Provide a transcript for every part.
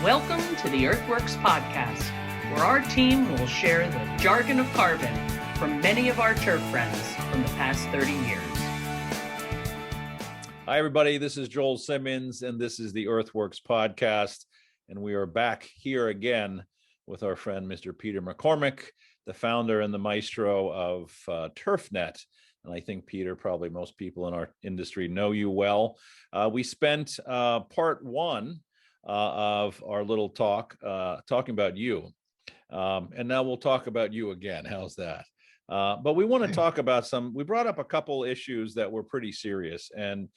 Welcome to the Earthworks podcast, where our team will share the jargon of carbon from many of our turf friends from the past 30 years. Hi, everybody. This is Joel Simmons, and this is the Earthworks podcast. And we are back here again with our friend, Mr. Peter McCormick, the founder and the maestro of TurfNet. And I think, Peter, probably most people in our industry know you well. We spent part one of our little talk talking about you. And now we'll talk about you again. How's that? But we want to talk about we brought up a couple issues that were pretty serious. And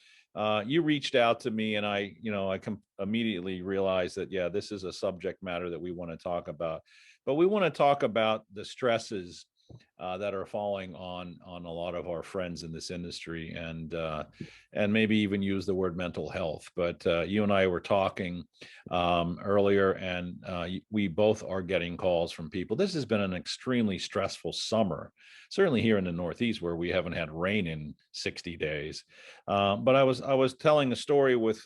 you reached out to me, and I immediately realized that, yeah, this is a subject matter that we want to talk about. But we want to talk about the stresses that are falling on a lot of our friends in this industry, and maybe even use the word mental health. But you and I were talking earlier, and we both are getting calls from people. This has been an extremely stressful summer, certainly here in the Northeast, where we haven't had rain in 60 days. But I was telling a story with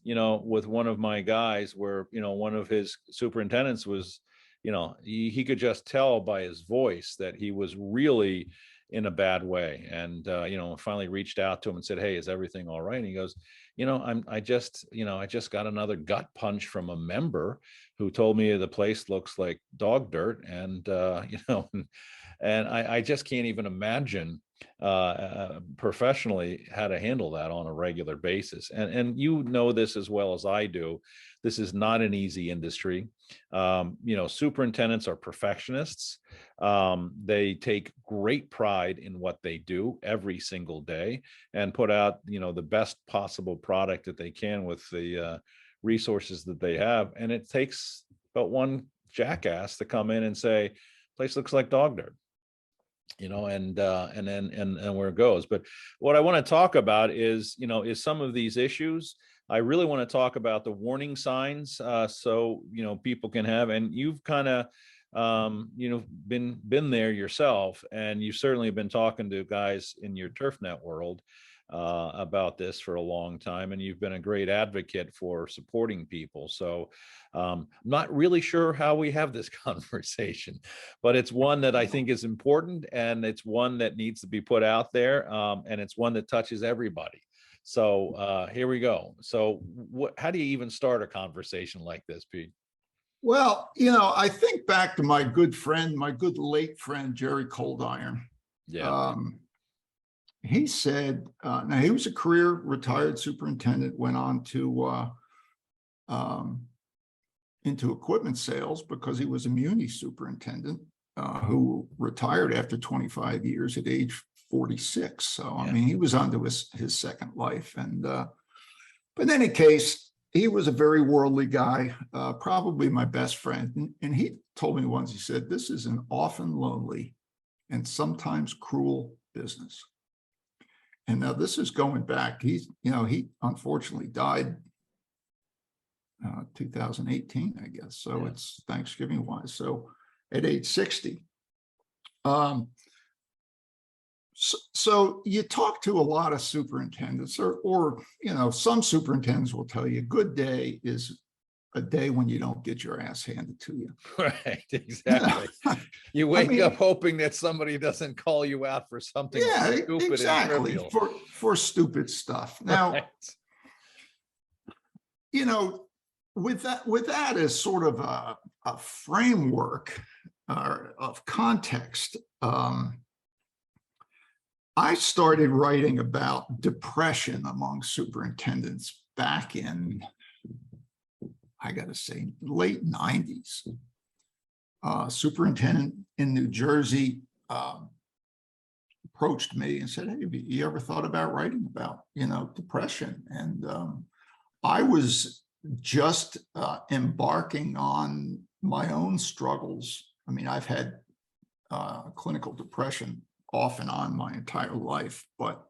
with one of my guys where one of his superintendents was, he could just tell by his voice that he was really in a bad way. And, finally reached out to him and said, "Hey, is everything all right?" And he goes, I just got another gut punch from a member who told me the place looks like dog dirt. And, and I just can't even imagine professionally how to handle that on a regular basis. And this as well as I do. This is not an easy industry. Superintendents are perfectionists. They take great pride in what they do every single day and put out, the best possible product that they can with the resources that they have. And it takes but one jackass to come in and say, "Place looks like dog dirt." And where it goes. But what I want to talk about is some of these issues. I really want to talk about the warning signs, so people can have. And you've kind of been there yourself, and you've certainly been talking to guys in your TurfNet world about this for a long time, and you've been a great advocate for supporting people. So I'm not really sure how we have this conversation, but it's one that I think is important, and it's one that needs to be put out there, and it's one that touches everybody. So here we go. So how do you even start a conversation like this, Pete? Well, I think back to my good late friend, Jerry Coldiron. Yeah. He said, now he was a career retired superintendent, went on to into equipment sales because he was a muni superintendent who retired after 25 years at age 46. So, I mean, he was onto his second life. And but in any case, he was a very worldly guy, probably my best friend. And he told me once, he said, "This is an often lonely and sometimes cruel business." And now this is going back. He unfortunately died 2018, I guess. So it's Thanksgiving wise. So at age 60. So you talk to a lot of superintendents, or some superintendents will tell you a good day is a day when you don't get your ass handed to you. Right, exactly. You wake up hoping that somebody doesn't call you out for something stupid exactly, and trivial. for stupid stuff. Now, with that as sort of a framework of context, I started writing about depression among superintendents back in, I got to say, late 90s. Superintendent in New Jersey approached me and said, "Hey, have you ever thought about writing about, depression?" And I was just embarking on my own struggles. I mean, I've had clinical depression off and on my entire life, but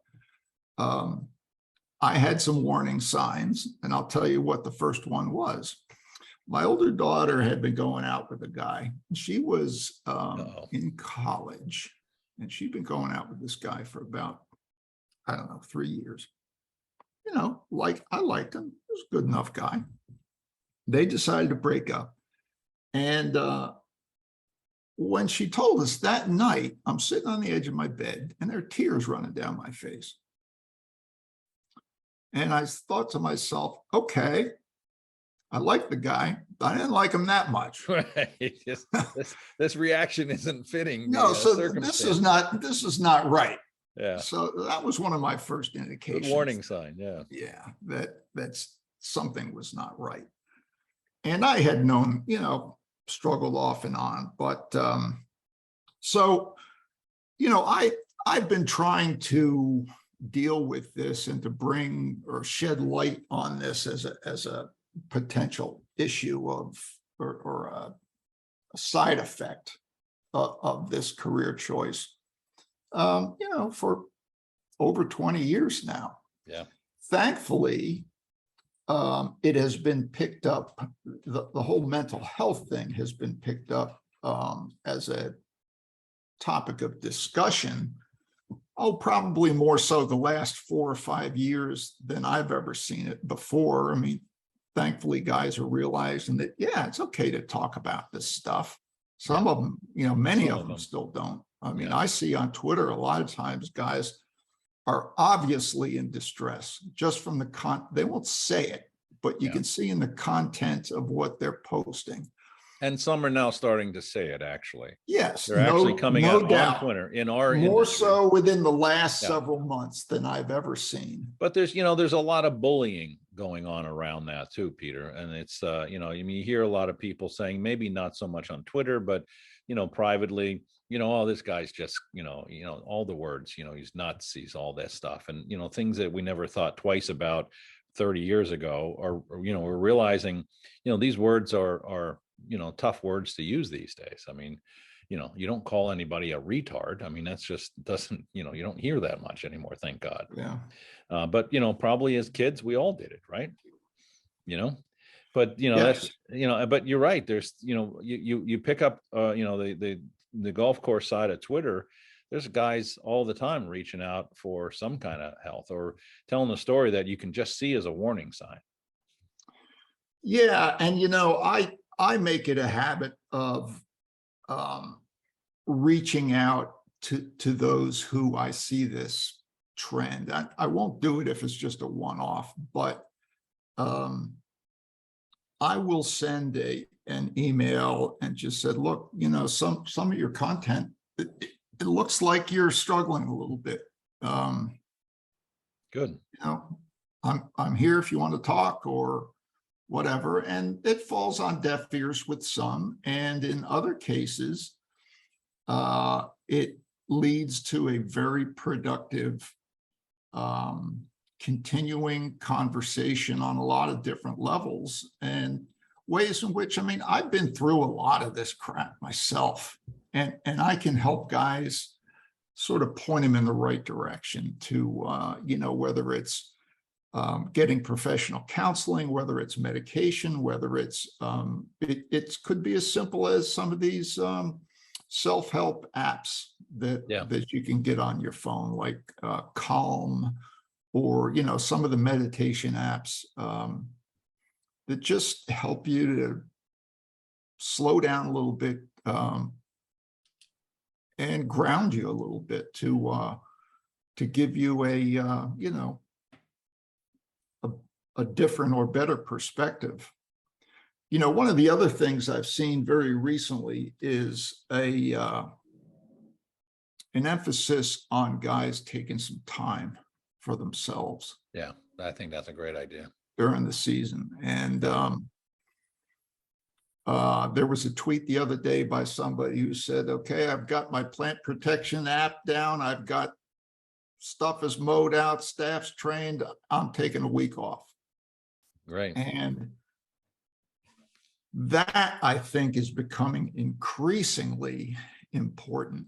I had some warning signs, and I'll tell you what the first one was. My older daughter had been going out with a guy. She was in college, and she'd been going out with this guy for about, 3 years. I liked him. He was a good enough guy. they decided to break up. And when she told us that night, I'm sitting on the edge of my bed and there are tears running down my face. And I thought to myself, okay, I like the guy, but I didn't like him that much. Right. Just, this reaction isn't fitting. No, so circumstance. this is not right. Yeah. So that was one of my first indications. Good warning sign. Yeah. Yeah, that's something was not right. And I had known, struggled off and on, but so, I've been trying to deal with this and to bring or shed light on this as a potential issue of or a side effect of this career choice, for over 20 years now. Yeah. Thankfully, it has been picked up. The whole mental health thing has been picked up as a topic of discussion. Oh, probably more so the last 4 or 5 years than I've ever seen it before. I mean, thankfully, guys are realizing that, yeah, it's okay to talk about this stuff. Some of them, many of them still don't. I mean, I see on Twitter a lot of times guys are obviously in distress just from they won't say it, but you can see in the content of what they're posting. And some are now starting to say it, actually. Yes. They're actually coming out on Twitter in our more industry. so within the last several months than I've ever seen. But there's a lot of bullying going on around that too, Peter. And it's, you hear a lot of people saying, maybe not so much on Twitter, but, privately, oh, this guy's just, all the words, he's nuts, he's all this stuff. And, things that we never thought twice about 30 years ago, or, we're realizing, these words are tough words to use these days. I mean, you don't call anybody a retard. I mean, that's just doesn't, you don't hear that much anymore, thank God. Yeah. But, probably as kids, we all did it, right? But, Yes. that's, but you're right. There's, you pick up, the golf course side of Twitter, there's guys all the time reaching out for some kind of health or telling a story that you can just see as a warning sign. Yeah. And, I make it a habit of reaching out to those who I see this trend. I won't do it if it's just a one-off, but I will send an email and just said, look, some of your content, it looks like you're struggling a little bit. Good. I'm here if you want to talk or whatever. And it falls on deaf ears with some. And in other cases, it leads to a very productive, continuing conversation on a lot of different levels and ways in which, I've been through a lot of this crap myself, and I can help guys sort of point them in the right direction to, whether it's getting professional counseling, whether it's medication, whether it's, it could be as simple as some of these self-help apps that you can get on your phone, like Calm, or, some of the meditation apps that just help you to slow down a little bit and ground you a little bit to give you a different or better perspective. One of the other things I've seen very recently is an emphasis on guys taking some time for themselves. Yeah, I think that's a great idea. During the season. And there was a tweet the other day by somebody who said, okay, I've got my plant protection app down. I've got stuff is mowed out, staff's trained. I'm taking a week off. Right. And that, I think, is becoming increasingly important,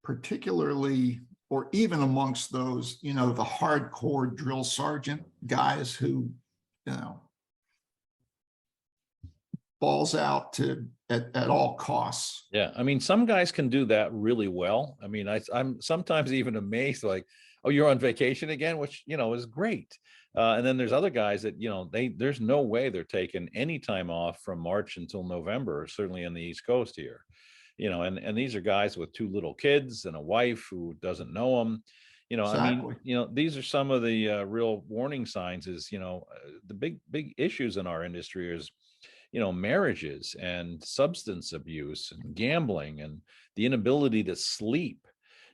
particularly, or even amongst those, the hardcore drill sergeant guys who, balls out at all costs. Yeah. Some guys can do that really well. I'm sometimes even amazed, like, oh, you're on vacation again, which, is great. And then there's other guys that, there's no way they're taking any time off from March until November, certainly in the East Coast here, and these are guys with 2 little kids and a wife who doesn't know them. Exactly. These are some of the real warning signs is, the big issues in our industry is, marriages and substance abuse and gambling and the inability to sleep.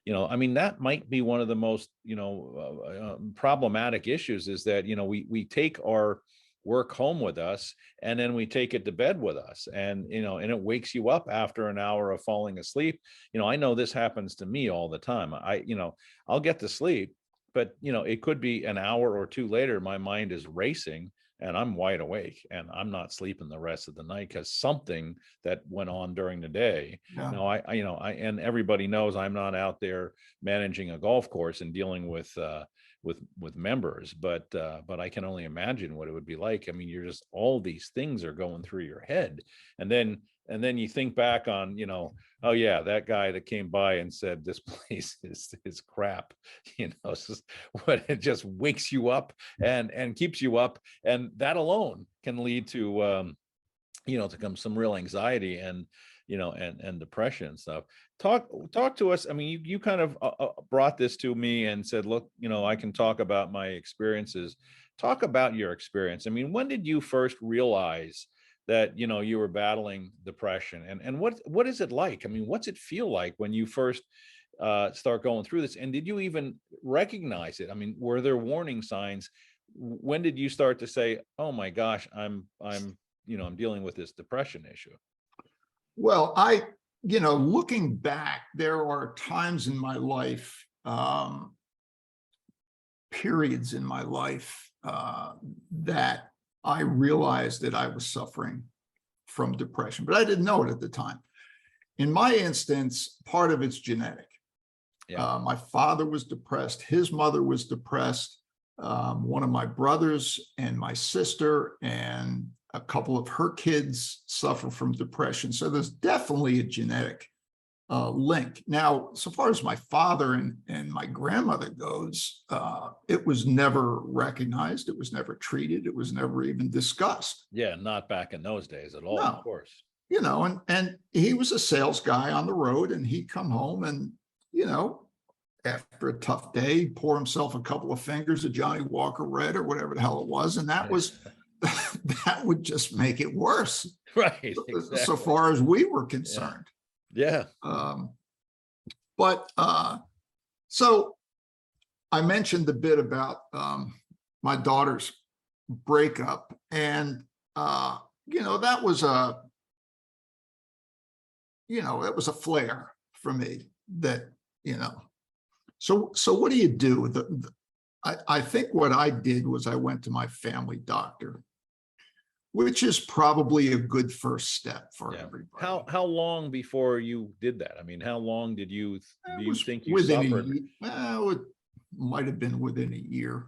That might be one of the most, problematic issues is that, we take our work home with us and then we take it to bed with us, and and it wakes you up after an hour of falling asleep. I know this happens to me all the time. I'll get to sleep, but it could be an hour or 2 later, my mind is racing and I'm wide awake and I'm not sleeping the rest of the night because something that went on during the day. Yeah. And everybody knows I'm not out there managing a golf course and dealing with members, but I can only imagine what it would be like. You're just, all these things are going through your head, and then you think back on, oh yeah, that guy that came by and said this place is crap. It's just, what, it just wakes you up and keeps you up, and that alone can lead to to come some real anxiety and and depression and stuff. Talk to us. You kind of brought this to me and said, look, I can talk about my experiences. Talk about your experience. When did you first realize that, you were battling depression, and what is it like? What's it feel like when you first start going through this? And did you even recognize it? Were there warning signs? When did you start to say, oh my gosh, I'm dealing with this depression issue? Well, looking back, there are times in my life, periods in my life, that I realized that I was suffering from depression, but I didn't know it at the time. In my instance, part of it's genetic. Yeah. My father was depressed. His mother was depressed. One of my brothers and my sister and a couple of her kids suffer from depression. So there's definitely a genetic link. Now, so far as my father and my grandmother goes, it was never recognized. It was never treated. It was never even discussed. Yeah, not back in those days at all, No. Of course. And he was a sales guy on the road, and he'd come home and, after a tough day, pour himself a couple of fingers of Johnny Walker Red or whatever the hell it was. And that was, that would just make it worse. Right. Exactly. So far as we were concerned. Yeah. So I mentioned a bit about my daughter's breakup, and that was a flare for me. That So what do you do? I think what I did was I went to my family doctor, which is probably a good first step for everybody. How long before you did that? How long did you think you within suffered? It might have been within a year.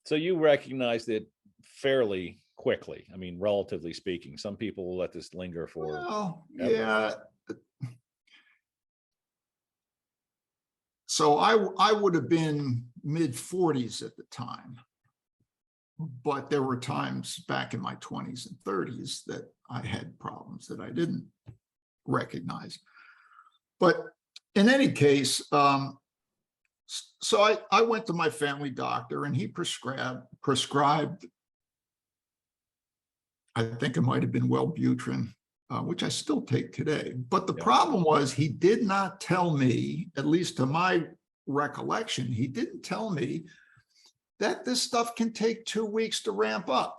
So you recognized it fairly quickly. Relatively speaking. Some people will let this linger for. Well, yeah. So I would have been mid-40s at the time, but there were times back in my 20s and 30s that I had problems that I didn't recognize. But in any case, so I went to my family doctor, and he prescribed, I think it might have been Wellbutrin, which I still take today. But the problem was, he did not tell me, at least to my recollection, he didn't tell me that this stuff can take 2 weeks to ramp up.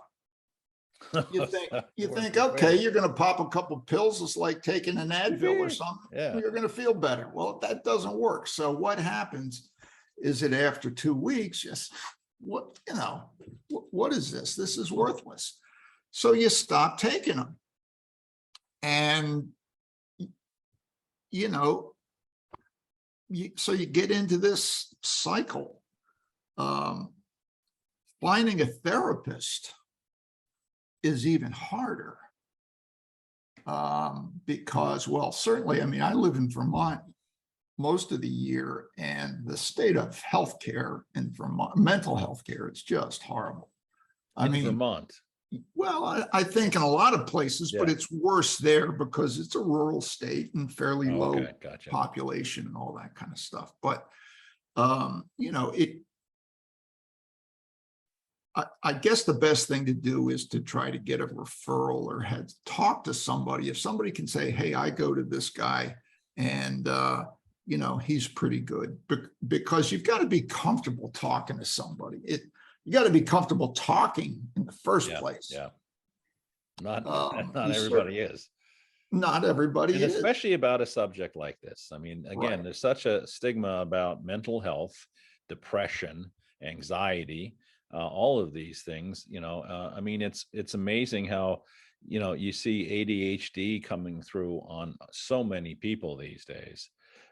You think, okay, you're going to pop a couple pills. It's like taking an Advil or something. Yeah. You're going to feel better. Well, that doesn't work. So what happens is that after 2 weeks, just what is this? This is worthless. So you stop taking them. And, so you get into this cycle. Finding a therapist is even harder because, well, certainly, I live in Vermont. most of the year, and the state of healthcare in Vermont, mental health care, it's just horrible. I In mean, Vermont. well, I think in a lot of places, but Yeah. it's worse there because it's a rural state and fairly Oh, low okay, gotcha. population and all that kind of stuff. But you know, I guess the best thing to do is to try to get a referral or talk to somebody. If somebody can say, hey, I go to this guy and you know, he's pretty good, because you've got to be comfortable talking to somebody. You got to be comfortable talking in the first place. Yeah. Not You everybody is. Not everybody And is. especially about a subject like this. I mean, again, Right. there's such a stigma about mental health, depression, anxiety, all of these things, you know. I mean, it's amazing how, you know, you see ADHD coming through on so many people these days.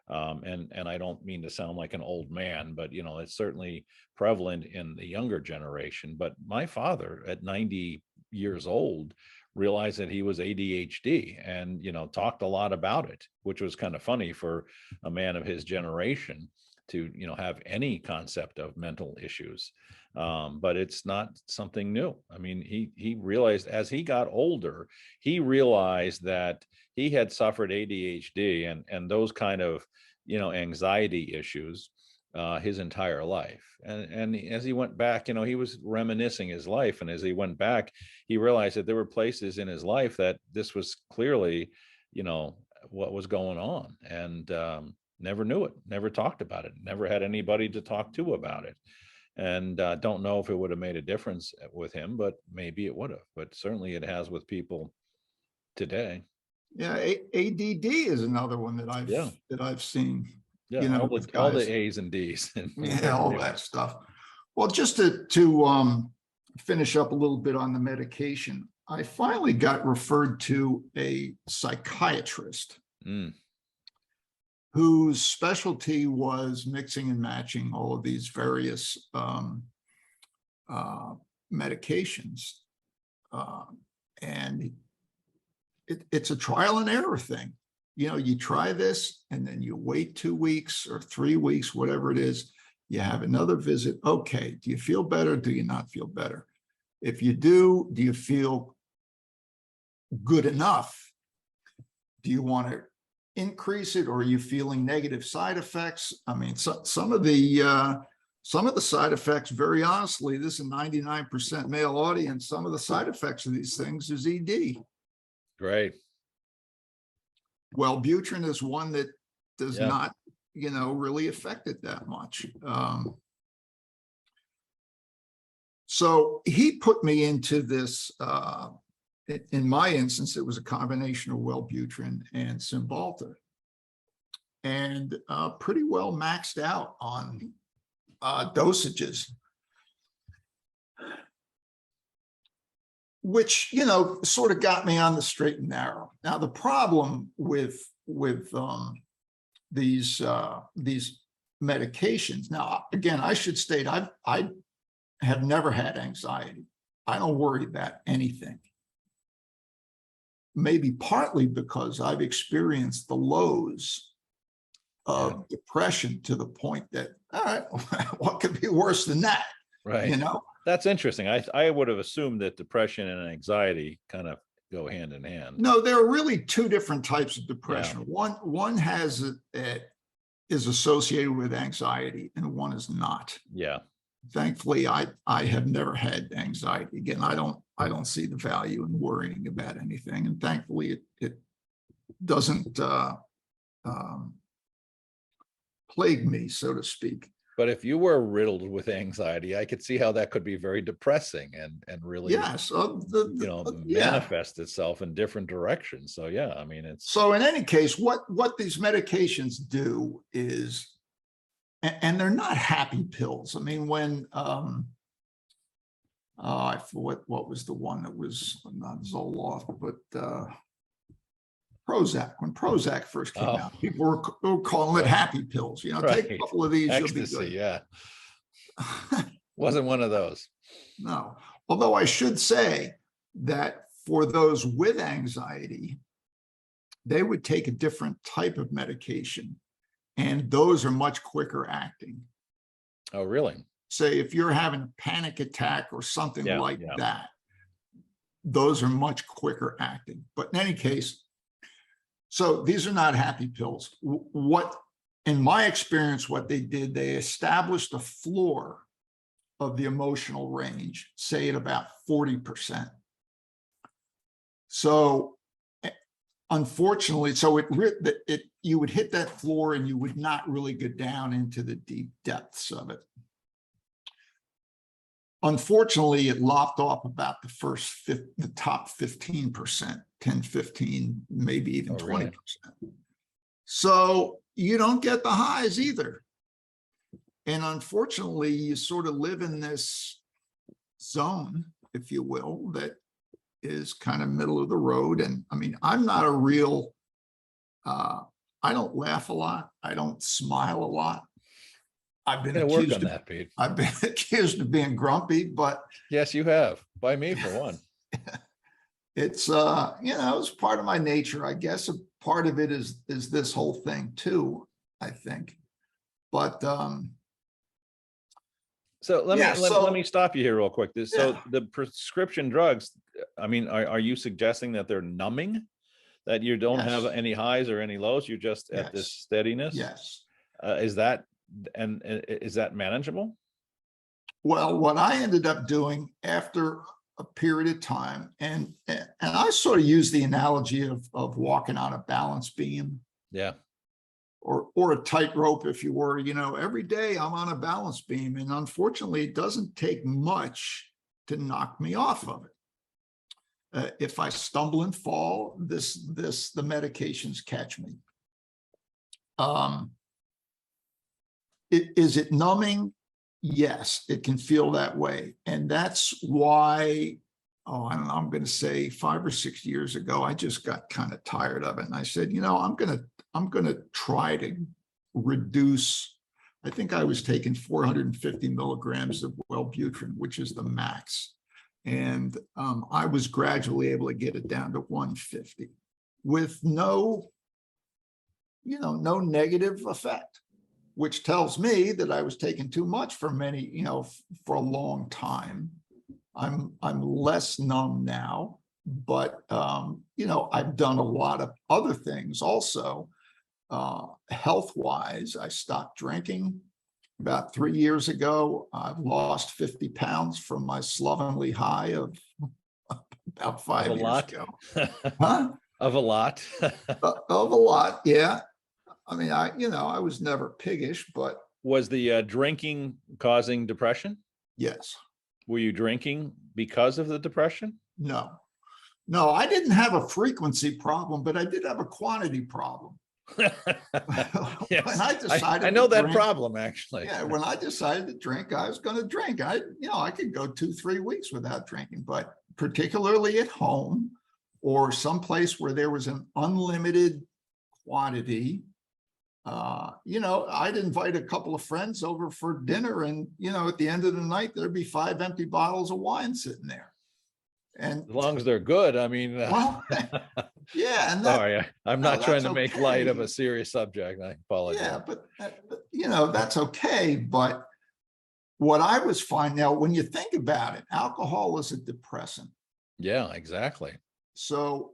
And I don't mean to sound like an old man, but you know, it's certainly prevalent in the younger generation. But my father at 90 years old realized that he was ADHD and, you know, talked a lot about it, which was kind of funny for a man of his generation to, you know, have any concept of mental issues. But it's not something new. I mean, he realized as he got older, he realized that he had suffered ADHD and those kind of, you know, anxiety issues his entire life. And as he went back, you know, he was reminiscing his life. And as he went back, he realized that there were places in his life that this was clearly, you know, what was going on, and never knew it, never talked about it, never had anybody to talk to about it. And don't know if it would have made a difference with him, but maybe it would have. But certainly it has with people today. Yeah, ADD is another one that I've seen. Yeah, You know, all the A's and D's. Yeah, all that stuff. Well, just to finish up a little bit on the medication, I finally got referred to a psychiatrist whose specialty was mixing and matching all of these various medications. And it's a trial and error thing. You know, you try this and then you wait 2 weeks or 3 weeks, whatever it is. You have another visit. Okay, do you feel better? Do you not feel better? If you do you feel good enough? Do you want to increase it, or are you feeling negative side effects? I mean, some of the side effects, very honestly, this is a 99% male audience. Some of the side effects of these things is ED. Right. Wellbutrin is one that does not, you know, really affect it that much. So he put me into this, in my instance, it was a combination of Wellbutrin and Cymbalta, and pretty well maxed out on dosages, which, you know, sort of got me on the straight and narrow. Now, the problem with these medications. Now, again, I should state, I have never had anxiety. I don't worry about anything. Maybe partly because I've experienced the lows of depression to the point that, all right, what could be worse than that? Right. You know, that's interesting. I would have assumed that depression and anxiety kind of go hand in hand. No, there are really two different types of depression. One is associated with anxiety, and one is not. Yeah. Thankfully, I have never had anxiety. Again, I don't see the value in worrying about anything, and thankfully it doesn't plague me, so to speak. But if you were riddled with anxiety, I could see how that could be very depressing and really, manifest itself in different directions. So yeah, I mean, it's so in any case, what these medications do is, and they're not happy pills. I mean, when what was the one that was not Zoloft, but Prozac. When Prozac first came out, people were calling it happy pills. You know, take a couple of these, ecstasy, you'll be good. Yeah. Wasn't one of those. No. Although I should say that for those with anxiety, they would take a different type of medication, And those are much quicker acting. Oh, really? Say if you're having a panic attack or something Yeah, like yeah. that, those are much quicker acting. But in any case, so these are not happy pills. What, in my experience, what they did, they established a floor of the emotional range, say at about 40%. So unfortunately, so you would hit that floor and you would not really go down into the deep depths of it. Unfortunately, it lopped off about the top 15%, 10, 15, maybe even 20%. So you don't get the highs either. And unfortunately, you sort of live in this zone, if you will, that is kind of middle of the road. And I mean, I'm not a real, I don't laugh a lot. I don't smile a lot. I've been accused work on that, Pete. I've been accused of being grumpy, but yes, you have, by me for one. It's it's part of my nature. I guess a part of it is this whole thing too, I think. But so let me stop you here real quick. So the prescription drugs, I mean, are you suggesting that they're numbing, that you don't have any highs or any lows, you're just at this steadiness? Yes. Is that manageable? Well, what I ended up doing after a period of time, and I sort of use the analogy of walking on a balance beam. Yeah. Or a tightrope, if you were, every day I'm on a balance beam, and unfortunately it doesn't take much to knock me off of it. If I stumble and fall, the medications catch me. Is it numbing? Yes, it can feel that way. And that's why, I don't know, I'm going to say 5 or 6 years ago, I just got kind of tired of it. And I said, I'm going to try to reduce. I think I was taking 450 milligrams of Wellbutrin, which is the max. And I was gradually able to get it down to 150 with no negative effect, which tells me that I was taking too much for for a long time. I'm less numb now, but I've done a lot of other things also. Health-wise, I stopped drinking about 3 years ago. I've lost 50 pounds from my slovenly high of about 5 years ago. Huh? Of a lot. Of a lot, yeah. I mean, I was never piggish, but. Was the drinking causing depression? Yes. Were you drinking because of the depression? No, I didn't have a frequency problem, but I did have a quantity problem. Yes. When I decided I know that drink, problem, actually. Yeah, when I decided to drink, I was going to drink. I could go 2-3 weeks without drinking, but particularly at home or someplace where there was an unlimited quantity. I'd invite a couple of friends over for dinner, and at the end of the night, there'd be 5 empty bottles of wine sitting there. And as long as they're good, I mean, well, yeah. And sorry, I'm not trying to make light of okay. a serious subject. I apologize. Yeah, but that's okay. But what I was finding now, when you think about it, alcohol is a depressant. Yeah, exactly. So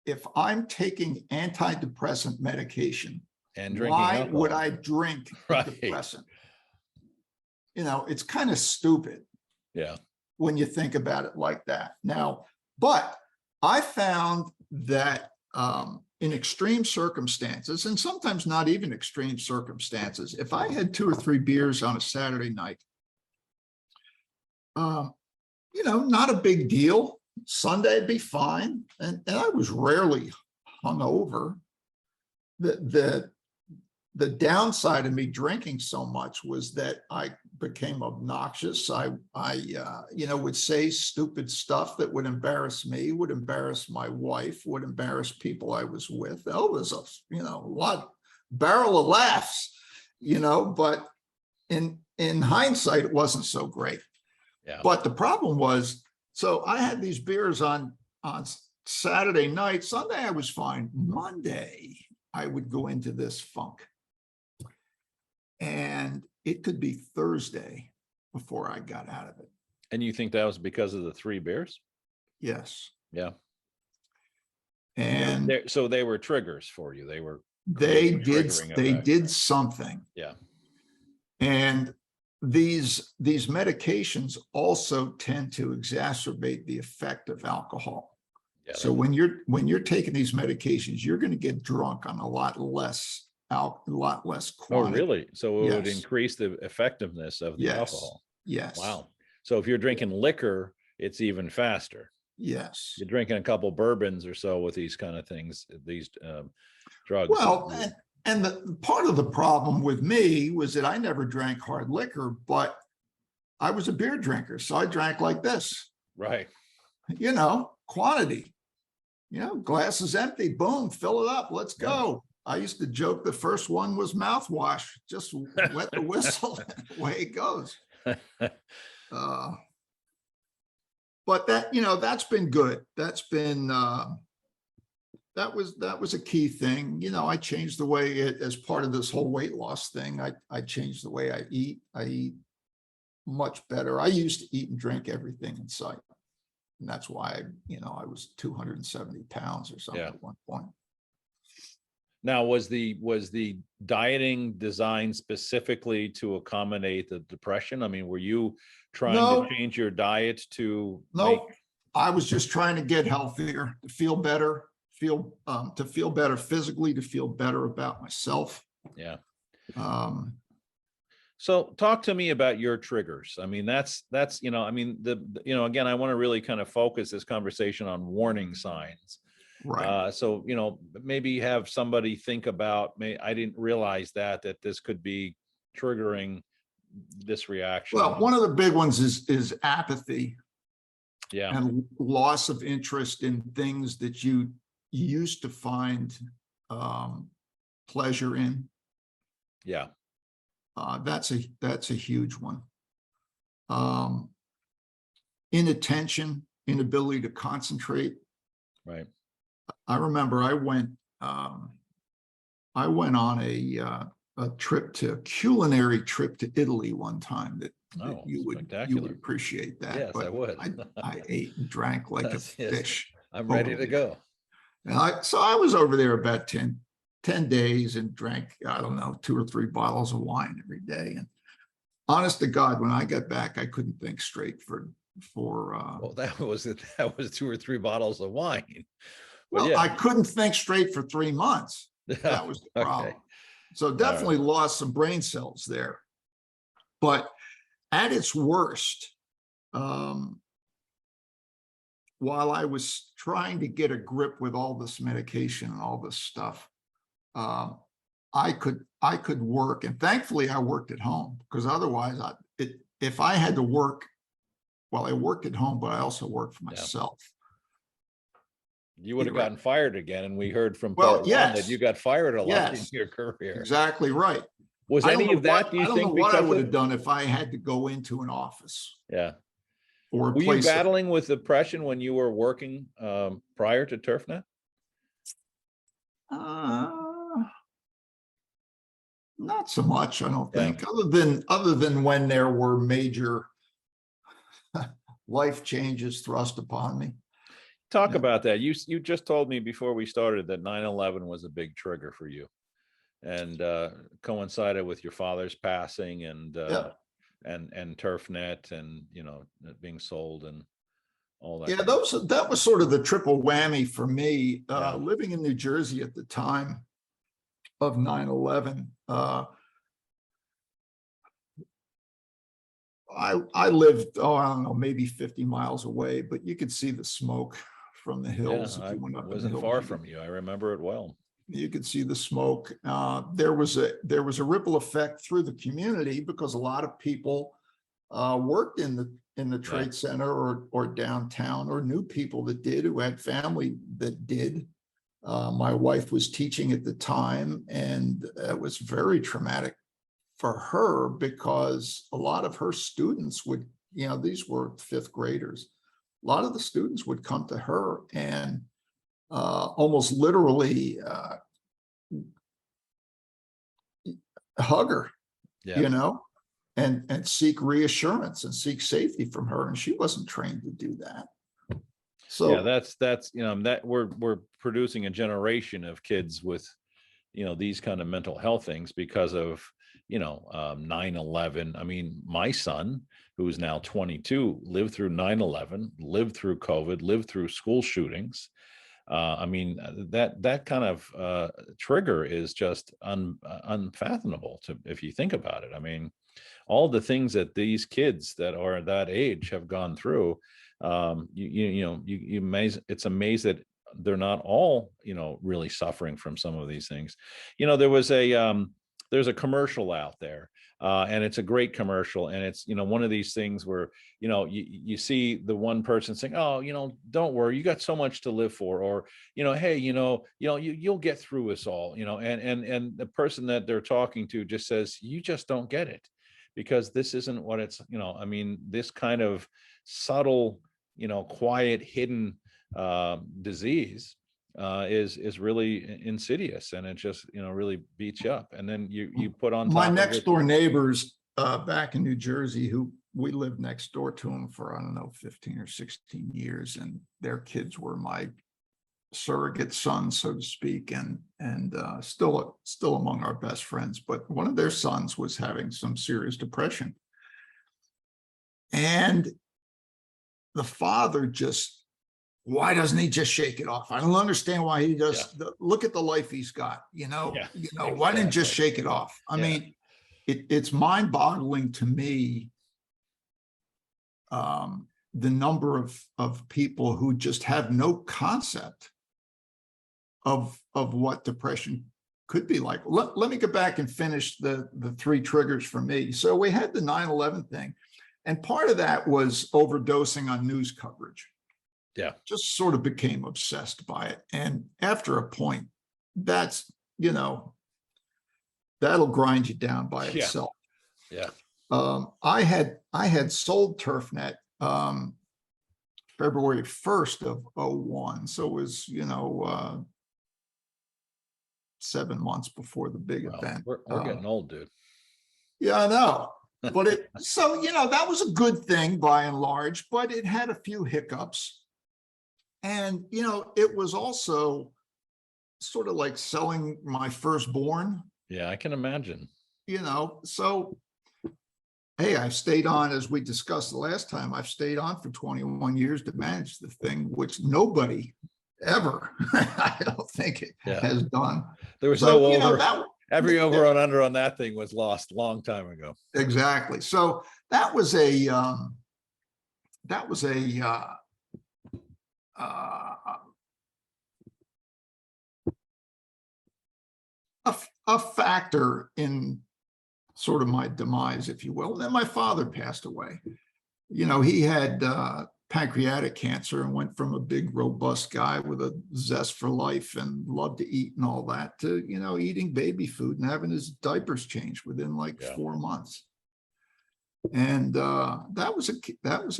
if I'm taking antidepressant medication, and drinking why alcohol, would I drink a depressant? It's kind of stupid. Yeah. When you think about it like that. Now, but I found that in extreme circumstances, and sometimes not even extreme circumstances, if I had 2 or 3 beers on a Saturday night, not a big deal. Sunday would be fine. And I was rarely hungover. The downside of me drinking so much was that I became obnoxious. I would say stupid stuff that would embarrass me, would embarrass my wife, would embarrass people I was with. That was a barrel of laughs, but in hindsight, it wasn't so great. Yeah. But the problem was, so I had these beers on Saturday night. Sunday, I was fine. Monday, I would go into this funk. And it could be Thursday before I got out of it. And you think that was because of the 3 beers? Yes. Yeah. And So they were triggers for you. They they effect. did something. Yeah. And these medications also tend to exacerbate the effect of alcohol. Yeah, so when you're taking these medications, you're going to get drunk on a lot less quantity. Oh, really? So it would Yes. increase the effectiveness of the Yes. alcohol. Yes. Wow. So if you're drinking liquor, it's even faster. Yes. You're drinking a couple bourbons or so with these kind of things, these drugs. Well, and the part of the problem with me was that I never drank hard liquor, but I was a beer drinker. So I drank like this, Right. Quantity, glass is empty, boom, fill it up. Let's go. I used to joke the first one was mouthwash, just wet the whistle, away it goes. But that's been good. That's been, that was a key thing. I changed the way as part of this whole weight loss thing, I changed the way I eat. I eat much better. I used to eat and drink everything in sight. And that's why, I was 270 pounds or something at one point. Now, was the dieting designed specifically to accommodate the depression? I mean, were you trying to change your diet to? No, I was just trying to get healthier, to feel better, to feel better physically, to feel better about myself. Yeah. So talk to me about your triggers. I mean, that's, again, I want to really kind of focus this conversation on warning signs. Right. So, maybe have somebody think about, I didn't realize that this could be triggering this reaction. Well, one of the big ones is apathy. Yeah. And loss of interest in things that you used to find pleasure in. Yeah. That's a huge one. Inattention, inability to concentrate. Right. I remember I went on a culinary trip to Italy one time that you would appreciate that. Yes, but I would. I ate and drank like a fish. I'm ready to go. And so I was over there about 10 days and drank, I don't know, 2 or 3 bottles of wine every day. And honest to God, when I got back, I couldn't think straight well, that was 2 or 3 bottles of wine. Well, I couldn't think straight for 3 months. That was the problem. Okay. So definitely lost some brain cells there. But at its worst, while I was trying to get a grip with all this medication and all this stuff, I could work, and thankfully I worked at home, because otherwise if I had to work, well, I worked at home, but I also worked for myself. You would have gotten fired again, and we heard from that you got fired a lot in your career. Exactly right. Was any of that? Do you think? I don't know what I would have done if I had to go into an office. Yeah. Or were you battling with depression when you were working prior to TurfNet? Not so much, I don't think. Other than when there were major life changes thrust upon me. Talk about that. You just told me before we started that 9/11 was a big trigger for you, and coincided with your father's passing, and TurfNet, and being sold and all that. Yeah, that was sort of the triple whammy for me. Living in New Jersey at the time of 9/11, I lived, I don't know, maybe 50 miles away, but you could see the smoke from the hills. Yeah, I wasn't far from you. I remember it well. You could see the smoke. There was a ripple effect through the community, because a lot of people worked in the trade center or downtown, or knew people that did, who had family that did. My wife was teaching at the time, and it was very traumatic for her, because a lot of her students would, these were 5th graders. A lot of the students would come to her and almost literally hug her you know, and seek reassurance and seek safety from her. And she wasn't trained to do that. So yeah, that's that we're producing a generation of kids with these kind of mental health things because of 9/11. I mean, my son, who's now 22, lived through 9/11, lived through COVID, lived through school shootings. I mean, that kind of trigger is just unfathomable if you think about it. I mean, all the things that these kids that are that age have gone through, it's amazed that they're not all really suffering from some of these things. There's a commercial out there, and it's a great commercial, and it's one of these things where you see the one person saying, oh, don't worry, you got so much to live for, or hey, you'll get through us all, and the person that they're talking to just says, you just don't get it, because this isn't what it's, I mean, this kind of subtle, quiet, hidden disease is really insidious, and it just really beats you up. And then you put on top my of next it, door neighbors back in New Jersey, who we lived next door to them for, I don't know, 15 or 16 years, and their kids were my surrogate sons, so to speak, and still among our best friends. But one of their sons was having some serious depression, and the father just, why doesn't he just shake it off? I don't understand why he does. Look at the life he's got, why didn't he just shake it off? I mean, it's mind-boggling to me, the number of people who just have no concept of what depression could be like. Let me go back and finish the three triggers for me. So we had the 9/11 thing, and part of that was overdosing on news coverage. Yeah, just sort of became obsessed by it. And after a point, that's, that'll grind you down by itself. Yeah. I had sold TurfNet February 1st of 01. So it was, 7 months before the big event. We're getting old, dude. Yeah, I know. But so, that was a good thing by and large, but it had a few hiccups. And, it was also sort of like selling my firstborn. Yeah, I can imagine. So, hey, I stayed on, as we discussed the last time, I've stayed on for 21 years to manage the thing, which nobody ever, I don't think it has done. There was no over. Every over and under on that thing was lost a long time ago. Exactly. So that was a factor in sort of my demise, if you will. And then my father passed away. He had pancreatic cancer and went from a big, robust guy with a zest for life and loved to eat and all that to, eating baby food and having his diapers changed within 4 months. And that was a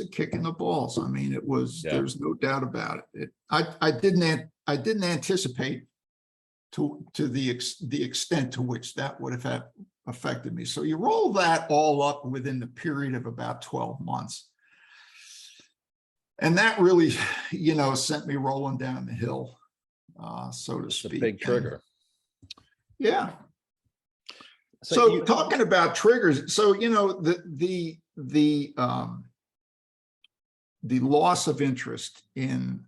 kick in the balls. I mean, it was, there's no doubt about it. I didn't anticipate to the extent to which that would have affected me. So you roll that all up within the period of about 12 months. And that really, sent me rolling down the hill, so to speak. It's a big trigger. Yeah. So talking about triggers, so the loss of interest in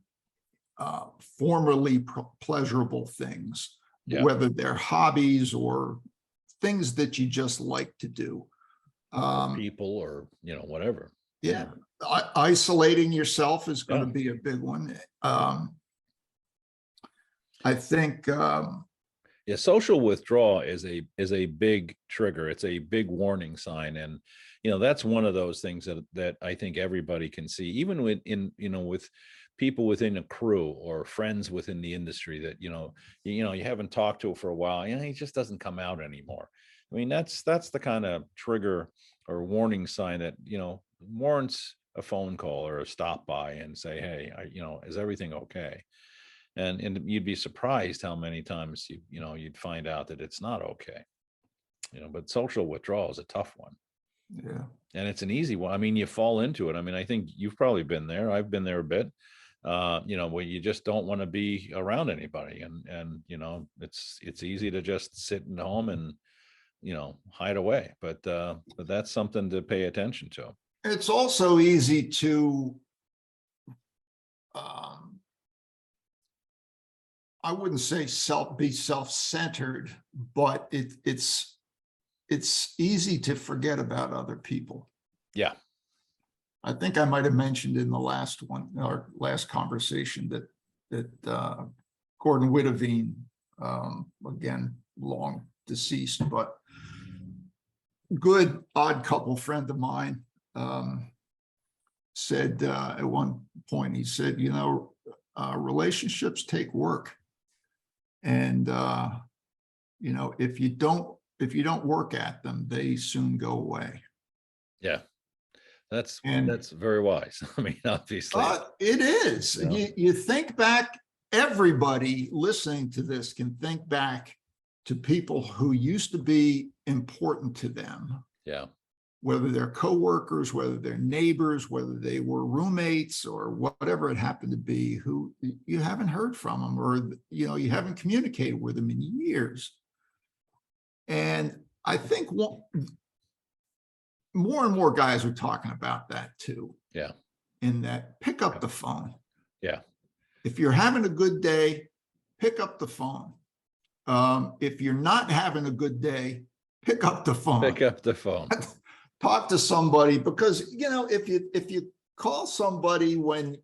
formerly pleasurable things, whether they're hobbies or things that you just like to do, people or whatever. Yeah, isolating yourself is going to be a big one. I think. Social withdrawal is a big trigger. It's a big warning sign, and that's one of those things that I think everybody can see, even with people within a crew or friends within the industry that you haven't talked to for a while. He just doesn't come out anymore. I mean, that's the kind of trigger or warning sign that warrants a phone call or a stop by and say, hey, is everything okay? And you'd be surprised how many times you'd find out that it's not okay. but social withdrawal is a tough one. Yeah. And it's an easy one. I mean, you fall into it. I mean, I think you've probably been there. I've been there a bit, where you just don't want to be around anybody. And it's easy to just sit at home and, hide away. But that's something to pay attention to. It's also easy to, I wouldn't say be self-centered, but it's easy to forget about other people. Yeah. I think I might have mentioned in the last conversation that Gordon Witteveen, again, long deceased, but good odd couple friend of mine, said at one point, he said, relationships take work. And, if you don't work at them, they soon go away. Yeah. That's very wise. I mean, obviously. It is. You think back, everybody listening to this can think back to people who used to be important to them. Yeah. Whether they're coworkers, whether they're neighbors, whether they were roommates or whatever it happened to be, who you haven't heard from them, or, you haven't communicated with them in years. And I think more and more guys are talking about that too. Yeah. In that, pick up the phone. Yeah. If you're having a good day, pick up the phone. If you're not having a good day, pick up the phone. Pick up the phone. Talk to somebody, because if you call somebody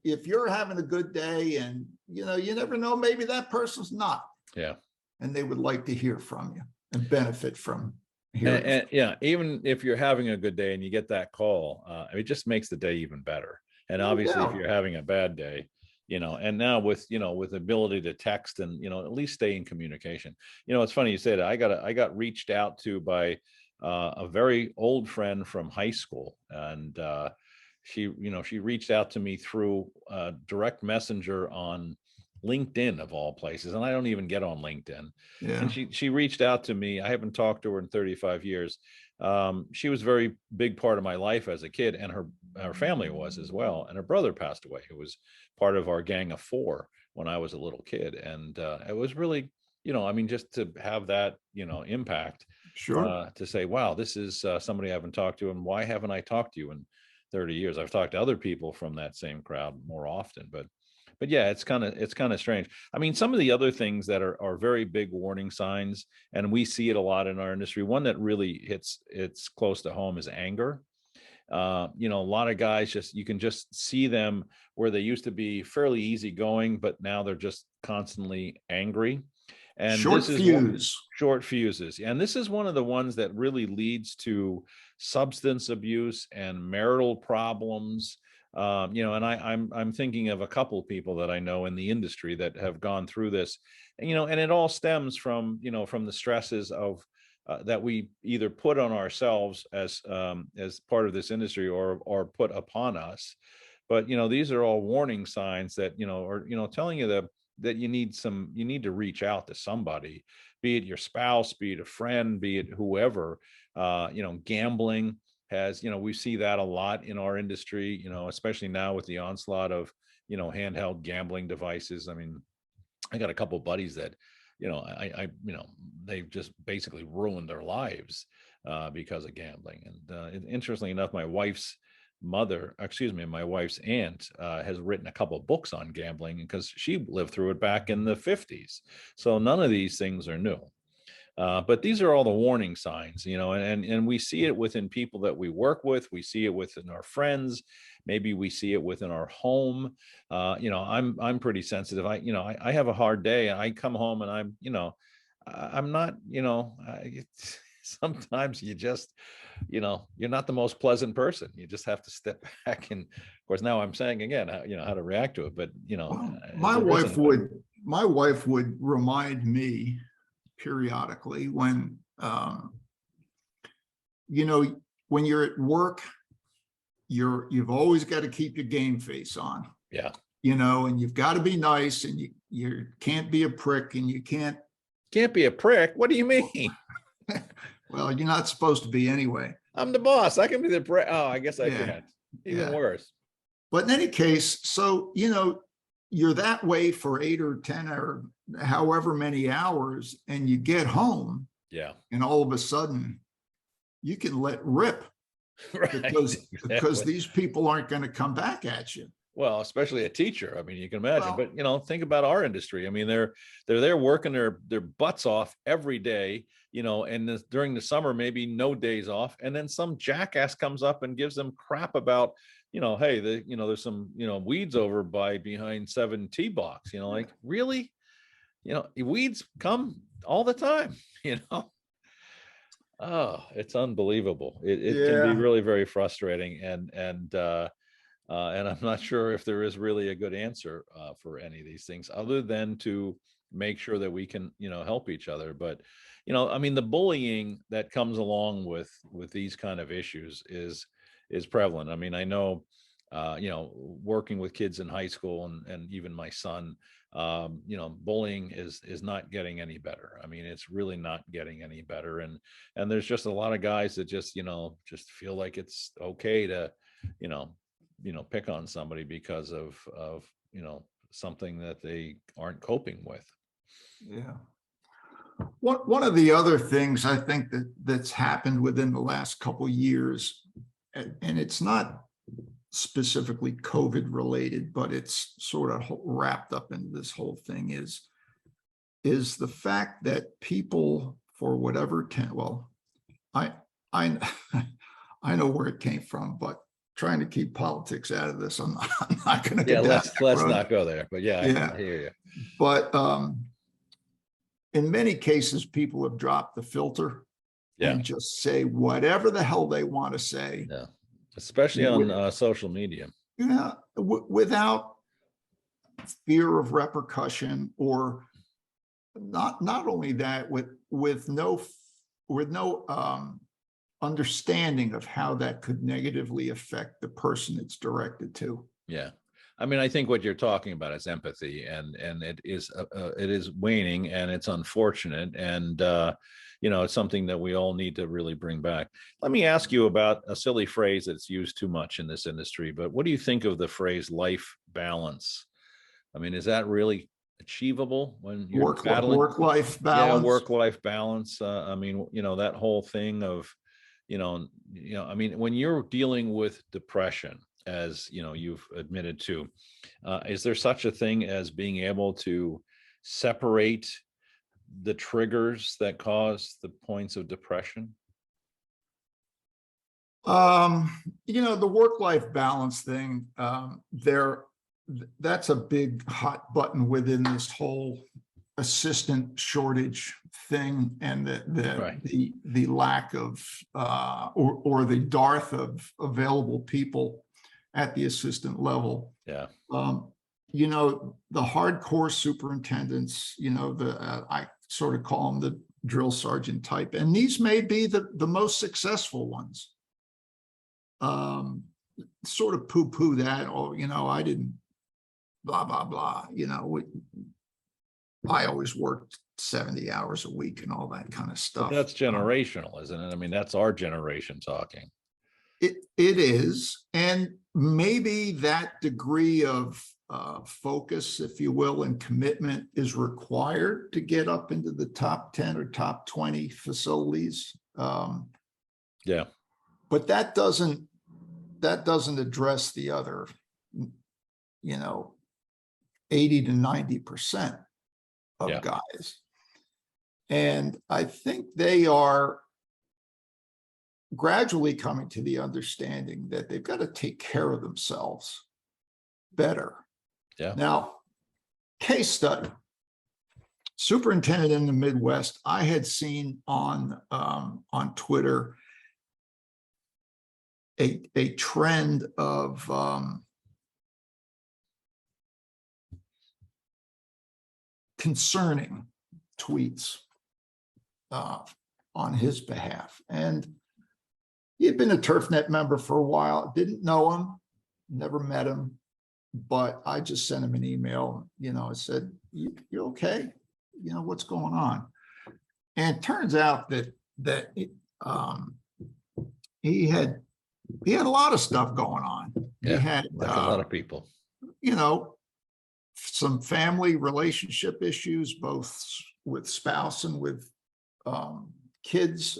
if you're having a good day, and you never know, maybe that person's not. Yeah. And they would like to hear from you and benefit from hearing. And yeah, even if you're having a good day and you get that call, it just makes the day even better. And obviously, if you're having a bad day, and now with with ability to text and at least stay in communication. It's funny you say that. I got reached out to by a very old friend from high school, and she reached out to me through direct messenger on LinkedIn, of all places, and I don't even get on LinkedIn. Yeah. And she reached out to me. I haven't talked to her in 35 years. She was a very big part of my life as a kid, and her family was as well. And her brother passed away, who was part of our gang of 4 when I was a little kid. And it was really, just to have that, impact. Sure. To say, wow, this is somebody I haven't talked to, and why haven't I talked to you in 30 years? I've talked to other people from that same crowd more often, but yeah, it's kind of strange. I mean, some of the other things that are very big warning signs, and we see it a lot in our industry. One that really it's close to home is anger. A lot of guys you can just see them where they used to be fairly easygoing, but now they're just constantly angry. And short fuses. And this is one of the ones that really leads to substance abuse and marital problems. And I'm thinking of a couple of people that I know in the industry that have gone through this, and it all stems from the stresses of that we either put on ourselves as part of this industry or put upon us. But these are all warning signs that or telling you that you need to reach out to somebody, be it your spouse, be it a friend, be it whoever. Gambling has, we see that a lot in our industry, especially now with the onslaught of, handheld gambling devices. I mean, I got a couple of buddies that, they've just basically ruined their lives because of gambling. And interestingly enough, my wife's aunt has written a couple of books on gambling because she lived through it back in the 50s. So none of these things are new. But these are all the warning signs, and we see it within people that we work with. We see it within our friends. Maybe we see it within our home. I'm pretty sensitive. I have a hard day, and I come home and I'm not, sometimes you just, you're not the most pleasant person. You just have to step back. And of course, now I'm saying again, how to react to it. But, my wife would remind me periodically when, when you're at work, you've always got to keep your game face on. Yeah. And you've got to be nice, and you can't be a prick, and you can't be a prick. What do you mean? Well, you're not supposed to be anyway. I'm the boss. I can be the oh, I guess I Yeah. can't. Even Yeah. worse. But in any case, so, you're that way for 8 or 10 or however many hours, and you get home Yeah. and all of a sudden you can let rip Right. because Exactly. these people aren't going to come back at you. Well, especially a teacher. I mean, you can imagine, Well, but think about our industry. I mean, they're there working their butts off every day, and during the summer, maybe no days off. And then some jackass comes up and gives them crap about, hey, there's some, weeds over behind 7 tee box, like, really, weeds come all the time, Oh, it's unbelievable. It can be yeah. really very frustrating. And I'm not sure if there is really a good answer for any of these things other than to make sure that we can, help each other. But, I mean, the bullying that comes along with these kind of issues is prevalent. I mean, I know, working with kids in high school and even my son, bullying is not getting any better. I mean, it's really not getting any better. And there's just a lot of guys that just, just feel like it's okay to, pick on somebody because of something that they aren't coping with. Yeah. One of the other things I think that's happened within the last couple of years, and it's not specifically COVID related, but it's sort of wrapped up in this whole thing, is the fact that people, for whatever I I know where it came from, but trying to keep politics out of this, I'm not going to go Yeah, down let's that road. not go there. But yeah, Yeah. I hear you. But in many cases, people have dropped the filter Yeah, and just say whatever the hell they want to say. yeah, especially on social media. Without fear of repercussion, or not only that, with no understanding of how that could negatively affect the person it's directed to. Yeah. I mean, I think what you're talking about is empathy, and it is waning, and it's unfortunate, and it's something that we all need to really bring back. Let me ask you about a silly phrase that's used too much in this industry, but what do you think of the phrase life balance? I mean, is that really achievable when you're battling Work-life balance? Yeah, work-life balance. I mean, that whole thing of, I mean, when you're dealing with depression, as you've admitted to, is there such a thing as being able to separate the triggers that cause the points of depression? The work-life balance thing, that's a big hot button within this whole assistant shortage thing, and the lack of or the dearth of available people at the assistant level. Yeah. The hardcore superintendents, I sort of call them the drill sergeant type, and these may be the most successful ones. Sort of poo-poo that, I didn't blah, blah, blah, I always worked 70 hours a week and all that kind of stuff. But that's generational, isn't it? I mean, that's our generation talking. It is, and maybe that degree of focus, if you will, and commitment is required to get up into the top 10 or top 20 facilities. Yeah, but that doesn't address the other, 80 to 90% of guys. And I think they are gradually coming to the understanding that they've got to take care of themselves better. Yeah. Now, case study, superintendent in the Midwest, I had seen on Twitter a trend of concerning tweets on his behalf. And he had been a TurfNet member for a while, didn't know him, never met him, but I just sent him an email, I said, you okay? What's going on? And it turns out that um, he had a lot of stuff going on. He Yeah, had, like a lot of people. you know, some family relationship issues, both with spouse and with kids.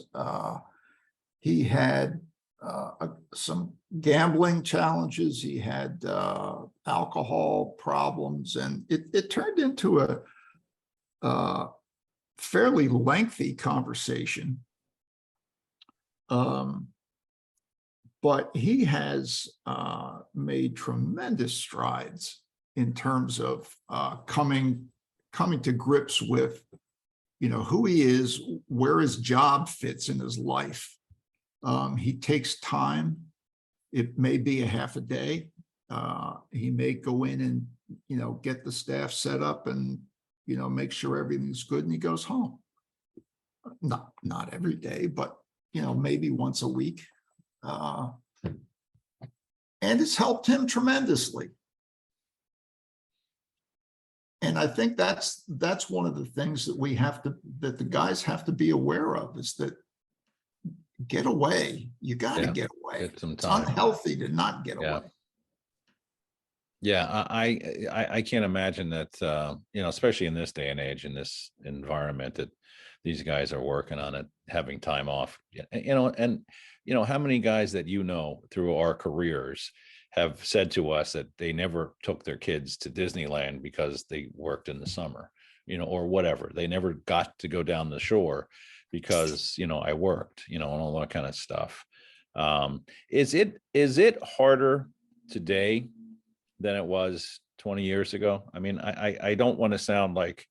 He had some gambling challenges. He had alcohol problems, and it turned into a fairly lengthy conversation. But he has made tremendous strides in terms of coming to grips with, who he is, where his job fits in his life. He takes time. It may be a half a day. He may go in and, get the staff set up and, make sure everything's good, and he goes home. Not every day, but, maybe once a week. And it's helped him tremendously. And I think that's one of the things that that the guys have to be aware of, is that get away. You got to get away. Get some it's time. unhealthy to not get away. Yeah, I can't imagine that, especially in this day and age, in this environment, that these guys are working on it, having time off, and how many guys that through our careers have said to us that they never took their kids to Disneyland because they worked in the summer, or whatever. They never got to go down the shore because, I worked, and all that kind of stuff. Is it harder today than it was 20 years ago? I mean, I don't want to sound like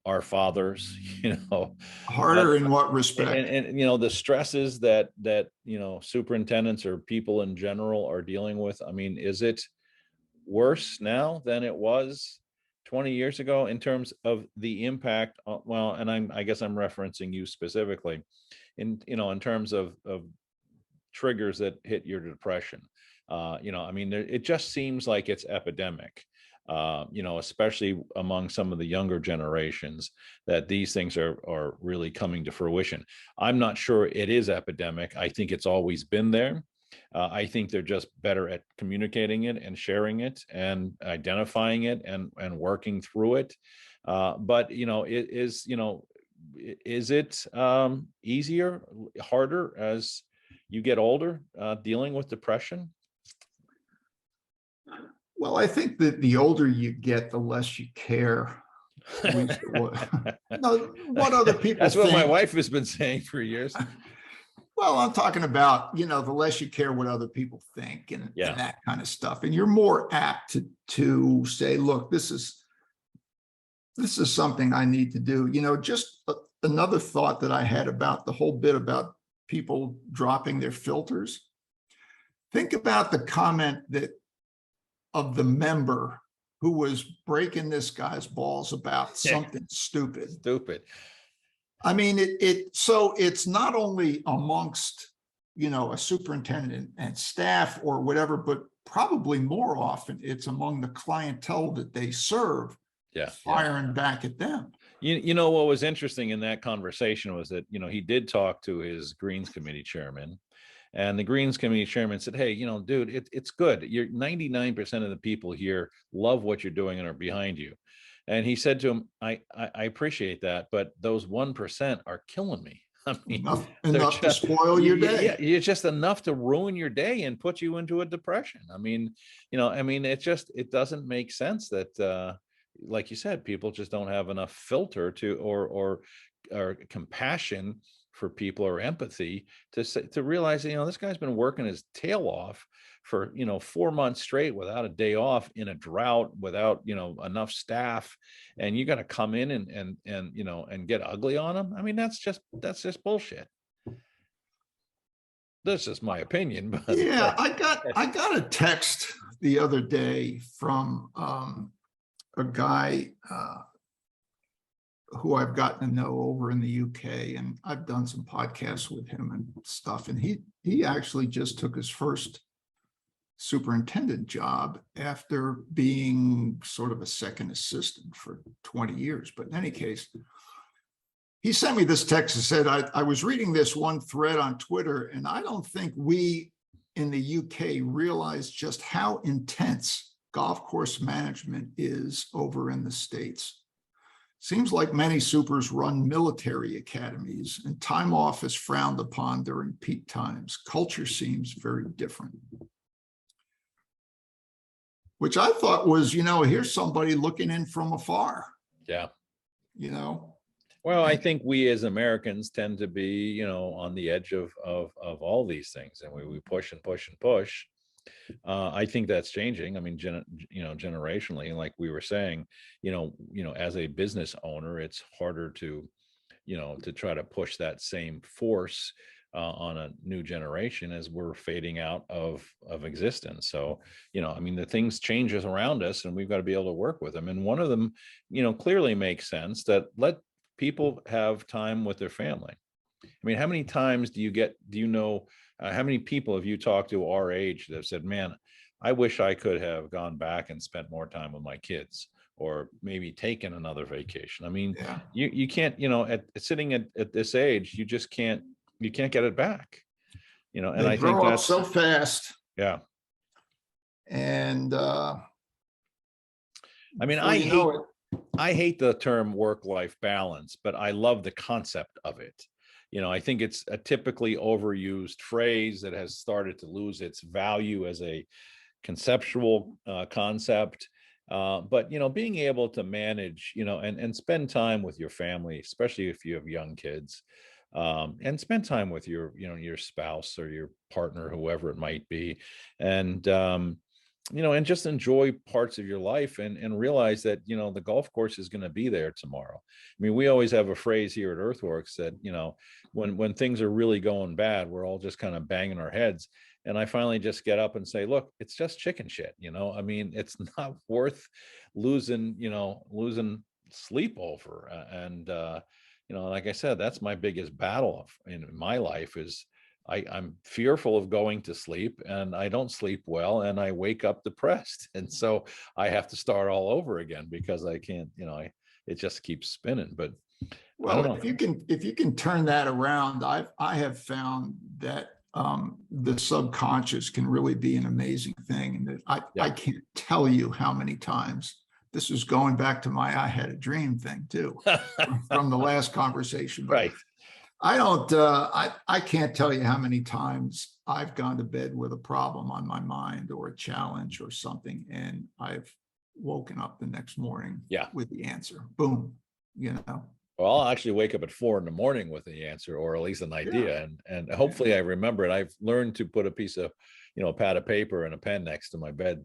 our fathers, Harder in what respect? And the stresses that superintendents or people in general are dealing with. I mean, is it worse now than it was 20 years ago in terms of the impact? Well, and I guess I'm referencing you specifically in terms of triggers that hit your depression. I mean, it just seems like it's epidemic, especially among some of the younger generations, that these things are really coming to fruition. I'm not sure it is epidemic. I think it's always been there. I think they're just better at communicating it and sharing it and identifying it and working through it. But, is it easier, harder as you get older, dealing with depression? Well, I think that the older you get, the less you care. What other people That's what think. my wife has been saying for years. Well, I'm talking about, the less you care what other people think and that kind of stuff. And you're more apt to say, look, this is something I need to do. Just another thought that I had about the whole bit about people dropping their filters. Think about the comment of the member who was breaking this guy's balls about something stupid. I mean, so it's not only amongst, a superintendent and staff or whatever, but probably more often it's among the clientele that they serve, firing back at them. What was interesting in that conversation was that, he did talk to his Greens Committee chairman. And the Greens Committee chairman said, hey, dude, it's good. You're 99% of the people here love what you're doing and are behind you. And he said to him, I appreciate that, but those 1% are killing me. I mean, enough to spoil your day. Yeah, it's just enough to ruin your day and put you into a depression. I mean, it doesn't make sense that, like you said, people just don't have enough filter or compassion for people or empathy to realize, this guy's been working his tail off for, 4 months straight without a day off, in a drought, without, enough staff, and you got to come in and get ugly on him. I mean, that's just bullshit. This is my opinion. But yeah, I got a text the other day from a guy who I've gotten to know over in the UK, and I've done some podcasts with him and stuff. And he actually just took his first superintendent job after being sort of a second assistant for 20 years. But in any case, he sent me this text and said, I was reading this one thread on Twitter, and I don't think we in the UK realize just how intense golf course management is over in the States. Seems like many supers run military academies, and time off is frowned upon during peak times. Culture seems very different. Which I thought was, here's somebody looking in from afar. Yeah. Well, I think we as Americans tend to be, on the edge of all these things, and we push and push and push. I think that's changing. I mean, generationally, like we were saying, as a business owner, it's harder to, to try to push that same force on a new generation as we're fading out of existence. So, I mean, the things changes around us, and we've got to be able to work with them. And one of them, clearly makes sense, that let people have time with their family. I mean, how many times how many people have you talked to our age that have said, man, I wish I could have gone back and spent more time with my kids, or maybe taken another vacation? I mean, yeah. you can't, sitting at this age, you can't get it back, and They I think grow up that's so fast. Yeah. And I mean, I hate the term work-life balance, but I love the concept of it. I think it's a typically overused phrase that has started to lose its value as a conceptual concept. But, being able to manage, and spend time with your family, especially if you have young kids, and spend time with your, your spouse or your partner, whoever it might be. And, and just enjoy parts of your life, and realize that, the golf course is going to be there tomorrow. I mean, we always have a phrase here at Earthworks that, when things are really going bad, we're all just kind of banging our heads. And I finally just get up and say, look, it's just chicken shit. I mean, it's not worth losing sleep over. And, like I said, that's my biggest battle in my life is, I'm fearful of going to sleep, and I don't sleep well, and I wake up depressed. And so I have to start all over again because I can't, it just keeps spinning. But well, if you can turn that around, I have found that the subconscious can really be an amazing thing. And that I can't tell you how many times, this is going back to my I had a dream thing too, from the last conversation. But right. I can't tell you how many times I've gone to bed with a problem on my mind, or a challenge or something, and I've woken up the next morning with the answer. Boom, Well, I'll actually wake up at 4 a.m. with the answer, or at least an idea. And hopefully I remember it. I've learned to put a piece of, a pad of paper and a pen next to my bed.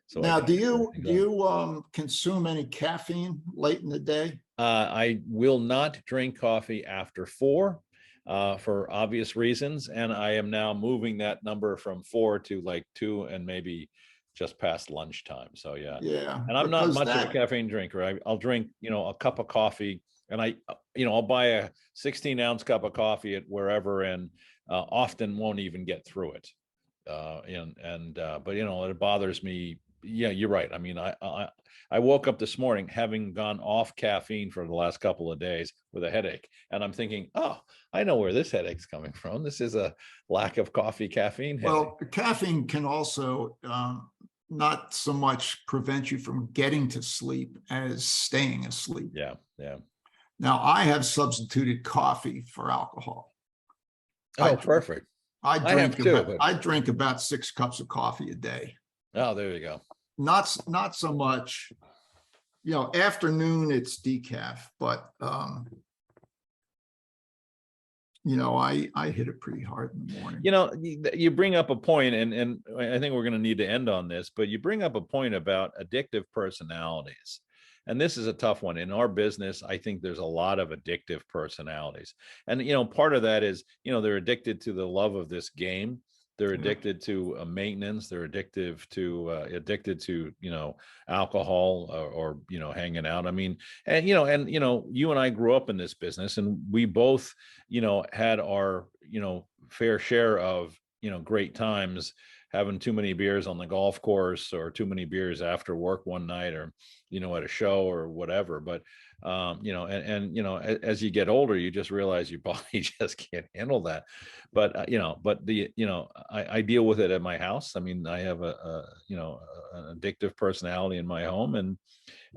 So now, do you consume any caffeine late in the day? I will not drink coffee after 4 for obvious reasons. And I am now moving that number from 4 to like 2 and maybe just past lunchtime. So yeah. And I'm not much of a caffeine drinker. I'll drink, a cup of coffee, and I'll buy a 16-ounce cup of coffee at wherever, and often won't even get through it. But it bothers me. Yeah, you're right. I mean, I woke up this morning having gone off caffeine for the last couple of days with a headache, and I'm thinking, oh, I know where this headache's coming from. This is a lack of caffeine headache. Well, caffeine can also not so much prevent you from getting to sleep as staying asleep. Yeah. Now, I have substituted coffee for alcohol. Oh, perfect. I drink about 6 cups of coffee a day. Oh, there you go. Not so much, afternoon it's decaf, but I hit it pretty hard in the morning. You bring up a point, and I think we're going to need to end on this, but you bring up a point about addictive personalities. And this is a tough one. In our business, I think there's a lot of addictive personalities. And, part of that is, they're addicted to the love of this game. They're addicted to maintenance. They're addicted to alcohol or hanging out. I mean, and you and I grew up in this business, and we both had our fair share of great times having too many beers on the golf course or too many beers after work one night, or, at a show or whatever. But, as you get older, you just realize your body just can't handle that. But, I deal with it at my house. I mean, I have an addictive personality in my home, and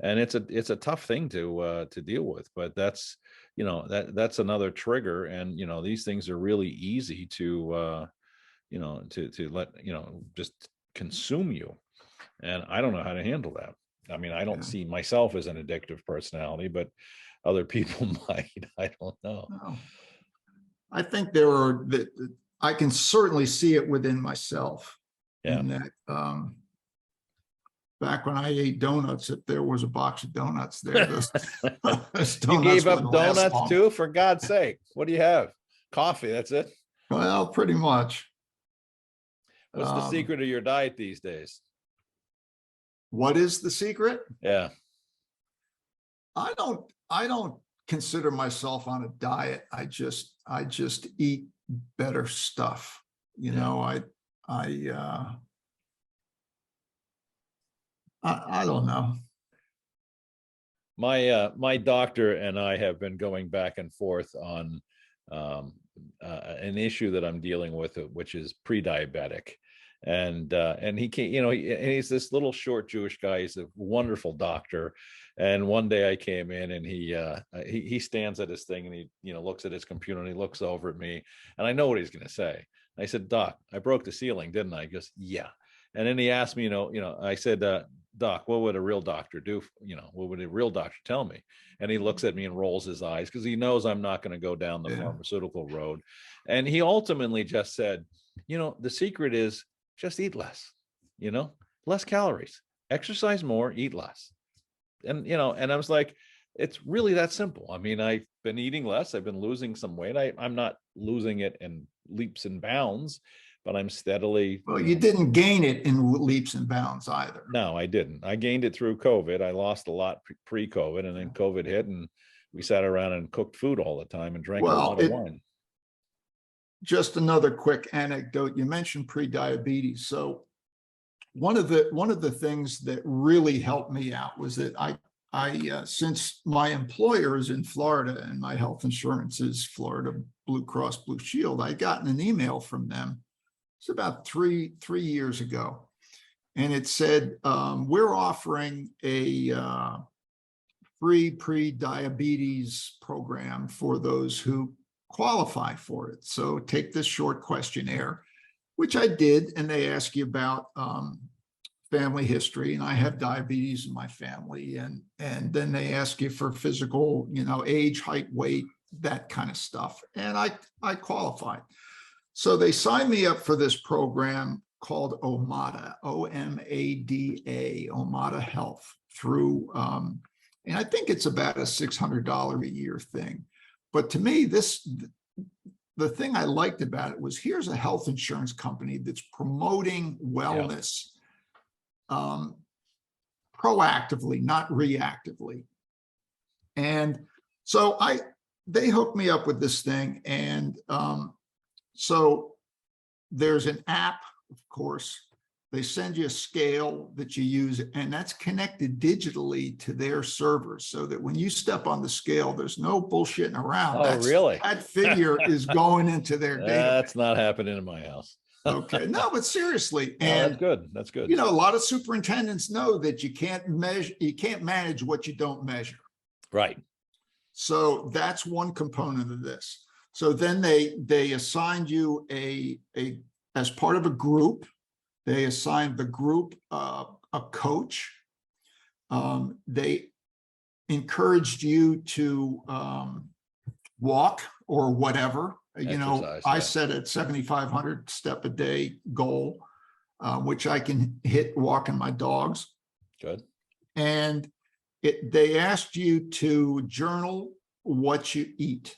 it's a tough thing to deal with, but that's another trigger. And these things are really easy to to let just consume you, and I don't know how to handle that. I mean, I don't see myself as an addictive personality, but other people might. I don't know. No. I think I can certainly see it within myself. Yeah. In that, back when I ate donuts, if there was a box of donuts there, those donuts You gave up wouldn't last donuts long. too? For God's sake. What do you have? Coffee, that's it? Well, pretty much. What's the secret of your diet these days? What is the secret? Yeah. I don't consider myself on a diet. I just eat better stuff. I don't know. My doctor and I have been going back and forth on an issue that I'm dealing with, which is pre-diabetic. And he can't, he's this little short Jewish guy. He's a wonderful doctor. And one day I came in, and he stands at his thing, and he looks at his computer, and he looks over at me, and I know what he's going to say. I said, "Doc, I broke the ceiling, didn't I?" He goes, "Yeah." And then he asked me, I said, "Doc, what would a real doctor do? What would a real doctor tell me?" And he looks at me and rolls his eyes, because he knows I'm not going to go down the pharmaceutical road. And he ultimately just said, the secret is just eat less, less calories, exercise more, eat less. And, and I was like, it's really that simple. I mean, I've been eating less. I've been losing some weight. I'm not losing it in leaps and bounds, but I'm steadily. Well, you didn't gain it in leaps and bounds either. No, I didn't. I gained it through COVID. I lost a lot pre-COVID, and then COVID hit, and we sat around and cooked food all the time and drank a lot of wine. Just another quick anecdote. You mentioned pre-diabetes. So one of the things that really helped me out was that I since my employer is in Florida and my health insurance is Florida Blue Cross Blue Shield, I got an email from them. It's about three years ago, and it said, we're offering a free pre-diabetes program for those who qualify for it. So take this short questionnaire, which I did, and they ask you about family history, and I have diabetes in my family, and then they ask you for physical, age, height, weight, that kind of stuff, and I qualified. So they signed me up for this program called OMADA, OMADA, OMADA Health, through, and I think it's about a $600 a year thing. But to me, the thing I liked about it was, here's a health insurance company that's promoting wellness proactively, not reactively. And so they hooked me up with this thing. And so there's an app, of course. They send you a scale that you use, and that's connected digitally to their servers, so that when you step on the scale, there's no bullshitting around. Oh, really? That figure is going into their database. That's not happening in my house. Okay, no, but seriously, No, and that's good. That's good. a lot of superintendents know that you can't manage what you don't measure. Right. So that's one component of this. So then they assigned you as part of a group. They assigned the group a coach. They encouraged you to walk or whatever. Exercise, I set a 7,500 step a day goal, which I can hit walking my dogs. Good. And they asked you to journal what you eat.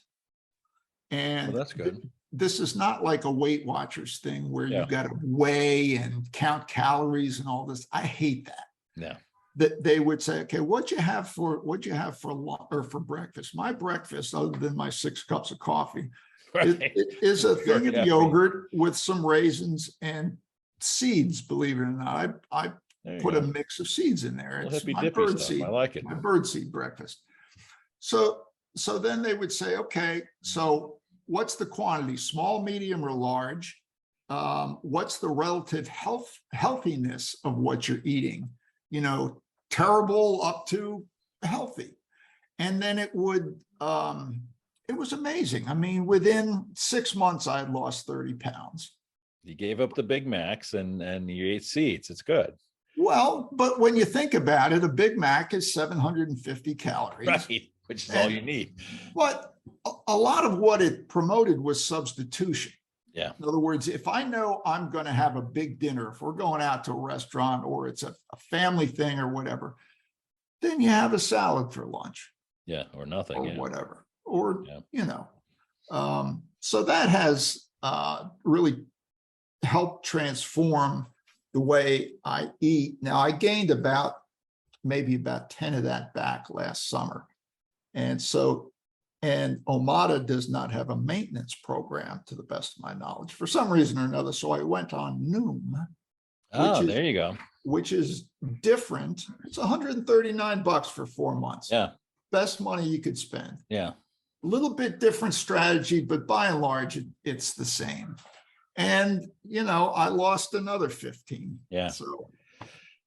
And Well, that's good. This is not like a Weight Watchers thing where Yeah. you got to weigh and count calories and all this. I hate that. Yeah. That they would say, okay, what'd you have for lunch or for breakfast? My breakfast, other than my 6 cups of coffee, Right. is a thing of Caffeine. yogurt with some raisins and seeds, believe it or not. I There you put a go. mix of seeds in there. Little It's hippy my dippy bird stuff. seed. I like it. My bird seed breakfast. So then they would say, okay, so what's the quantity? Small, medium, or large? What's the relative healthiness of what you're eating? You know, terrible up to healthy. And then it was amazing. I mean, within 6 months, I had lost 30 pounds. You gave up the Big Macs and you ate seeds. It's good. Well, but when you think about it, a Big Mac is 750 calories. Right. Which is all you need. But a lot of what it promoted was substitution. Yeah. In other words, if I know I'm going to have a big dinner, if we're going out to a restaurant or it's a family thing or whatever, then you have a salad for lunch. Yeah. Or nothing. Or Yeah. whatever. Or, so that has really helped transform the way I eat. Now, I gained maybe about 10 of that back last summer. And Omada does not have a maintenance program, to the best of my knowledge, for some reason or another. So I went on Noom. There you go. Which is different. It's $139 for 4 months. Yeah. Best money you could spend. Yeah. A little bit different strategy, but by and large, it's the same. And, I lost another 15. Yeah. So,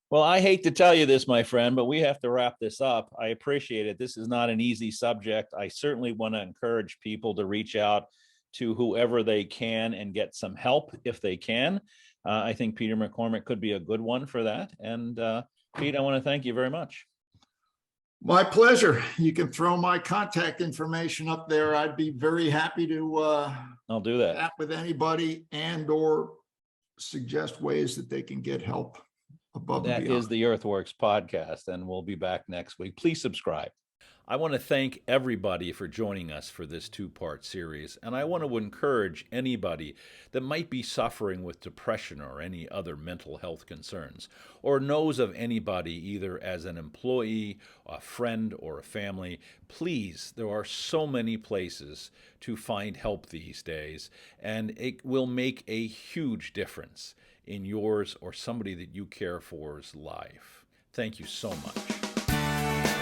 well, I hate to tell you this, my friend, but we have to wrap this up. I appreciate it. This is not an easy subject. I certainly want to encourage people to reach out to whoever they can and get some help if they can. I think Peter McCormick could be a good one for that. And Pete, I want to thank you very much. my pleasure. You can throw my contact information up there. I'd be very happy to I'll do that. chat with anybody and or suggest ways that they can get help above and That beyond. is the Earthworks podcast, and we'll be back next week. Please subscribe. I want to thank everybody for joining us for this two-part series, and I want to encourage anybody that might be suffering with depression or any other mental health concerns, or knows of anybody either as an employee, a friend, or a family. Please, there are so many places to find help these days, and it will make a huge difference in yours or somebody that you care for's life. Thank you so much.